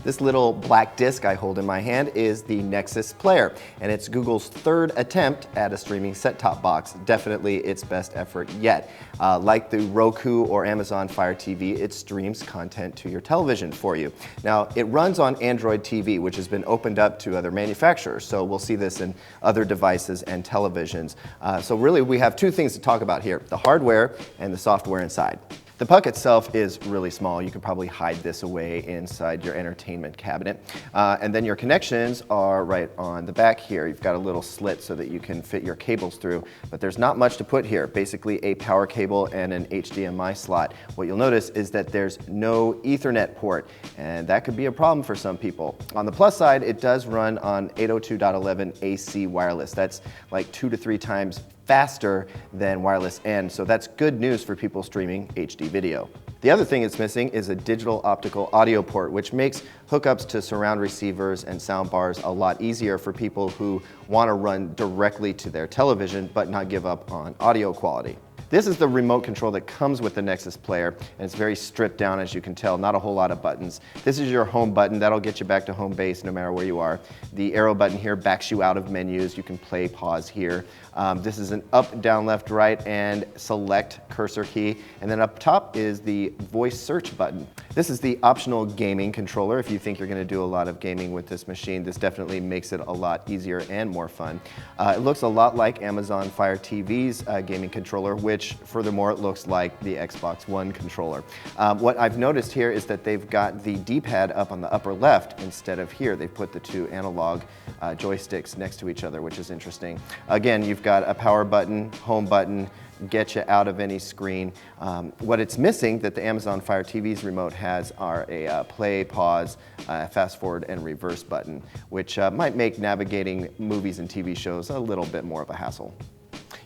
This little black disc I hold in my hand is the Nexus Player, and it's Google's third attempt at a streaming set-top box. Definitely its best effort yet. Like the Roku or Amazon Fire TV, it streams content to your television for you. Now, it runs on Android TV, which has been opened up to other manufacturers, so we'll see this in other devices and televisions. So really, we have two things to talk about here, the hardware and the software inside. The puck itself is really small. You could probably hide this away inside your entertainment cabinet. And then your connections are right on the back here. You've got a little slit so that you can fit your cables through, but there's not much to put here. Basically a power cable and an HDMI slot. What you'll notice is that there's no Ethernet port, and that could be a problem for some people. On the plus side, it does run on 802.11 AC wireless. That's like 2 to 3 times faster than wireless N, so that's good news for people streaming HD video. The other thing it's missing is a digital optical audio port, which makes hookups to surround receivers and sound bars a lot easier for people who want to run directly to their television but not give up on audio quality. This is the remote control that comes with the Nexus Player, and it's very stripped down, as you can tell, not a whole lot of buttons. This is your home button. That'll get you back to home base no matter where you are. The arrow button here backs you out of menus. You can play, pause here. This is an up, down, left, right, and select cursor key. And then up top is the voice search button. This is the optional gaming controller. If you think you're going to do a lot of gaming with this machine, this definitely makes it a lot easier and more fun. It looks a lot like Amazon Fire TV's gaming controller, which furthermore it looks like the Xbox One controller. What I've noticed here is that they've got the D-pad up on the upper left instead of here. They've put the two analog joysticks next to each other, which is interesting. Again, you've got a power button, home button, get you out of any screen. What it's missing that the Amazon Fire TV's remote has are a play, pause, fast forward, and reverse button, which might make navigating movies and TV shows a little bit more of a hassle.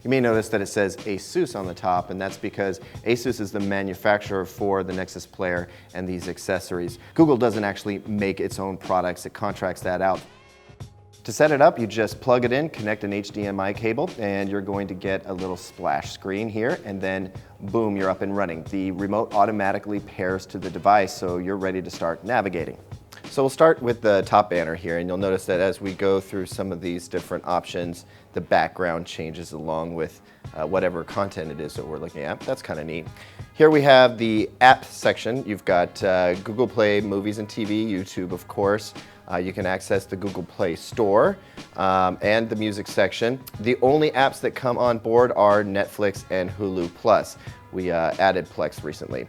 You may notice that it says ASUS on the top, and that's because ASUS is the manufacturer for the Nexus Player and these accessories. Google doesn't actually make its own products, it contracts that out. To set it up, you just plug it in, connect an HDMI cable, and you're going to get a little splash screen here, and then boom, you're up and running. The remote automatically pairs to the device, so you're ready to start navigating. So we'll start with the top banner here, and you'll notice that as we go through some of these different options, the background changes along with whatever content it is that we're looking at. That's kind of neat. Here we have the app section. You've got Google Play, movies and TV, YouTube of course. You can access the Google Play Store and the music section. The only apps that come on board are Netflix and Hulu Plus. We added Plex recently.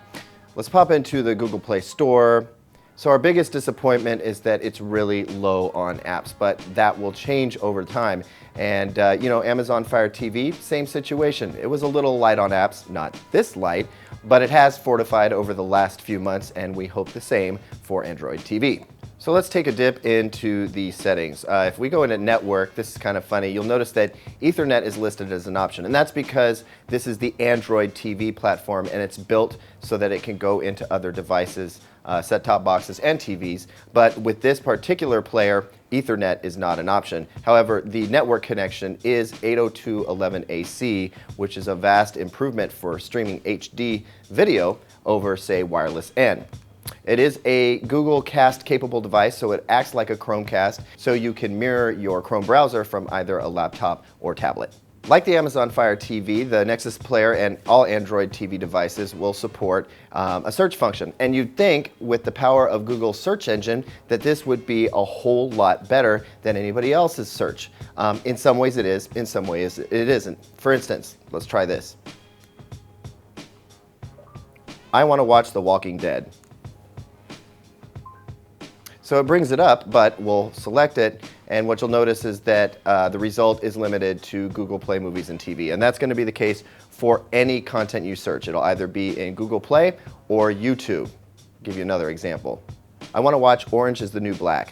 Let's pop into the Google Play Store. So our biggest disappointment is that it's really low on apps, but that will change over time. And you know, Amazon Fire TV, same situation. It was a little light on apps, not this light, but it has fortified over the last few months, and we hope the same for Android TV. So let's take a dip into the settings. If we go into network, this is kind of funny. You'll notice that Ethernet is listed as an option, and that's because this is the Android TV platform, and it's built so that it can go into other devices, set-top boxes and TVs. But with this particular player, Ethernet is not an option. However, the network connection is 802.11 AC, which is a vast improvement for streaming HD video over, say, wireless N. It is a Google Cast capable device, so it acts like a Chromecast, so you can mirror your Chrome browser from either a laptop or tablet. Like the Amazon Fire TV, the Nexus Player and all Android TV devices will support a search function. And you'd think with the power of Google's search engine that this would be a whole lot better than anybody else's search. In some ways it is, in some ways it isn't. For instance, let's try this. I want to watch The Walking Dead. So it brings it up, but we'll select it, and what you'll notice is that the result is limited to Google Play Movies and TV, and that's going to be the case for any content you search. It'll either be in Google Play or YouTube. I'll give you another example. I want to watch Orange is the New Black.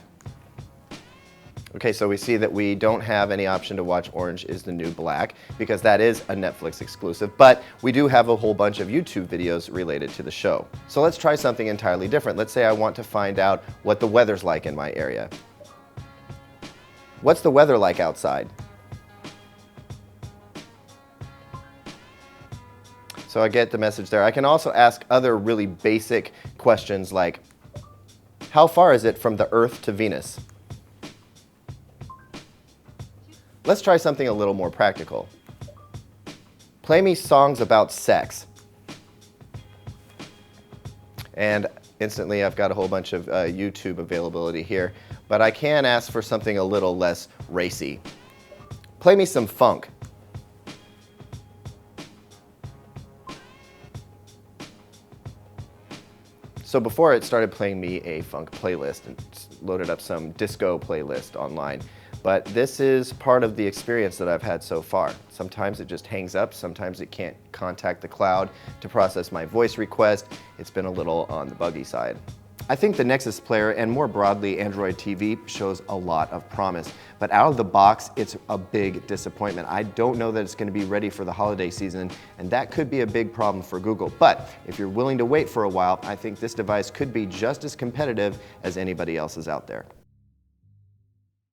Okay, so we see that we don't have any option to watch Orange is the New Black because that is a Netflix exclusive, but we do have a whole bunch of YouTube videos related to the show. So let's try something entirely different. Let's say I want to find out what the weather's like in my area. What's the weather like outside? So I get the message there. I can also ask other really basic questions like, how far is it from the Earth to Venus? Let's try something a little more practical. Play me songs about sex. And instantly I've got a whole bunch of YouTube availability here, but I can ask for something a little less racy. Play me some funk. So before it started playing me a funk playlist and loaded up some disco playlist online. But this is part of the experience that I've had so far. Sometimes it just hangs up, sometimes it can't contact the cloud to process my voice request. It's been a little on the buggy side. I think the Nexus Player, and more broadly Android TV, shows a lot of promise. But out of the box, it's a big disappointment. I don't know that it's going to be ready for the holiday season, and that could be a big problem for Google. But if you're willing to wait for a while, I think this device could be just as competitive as anybody else's out there.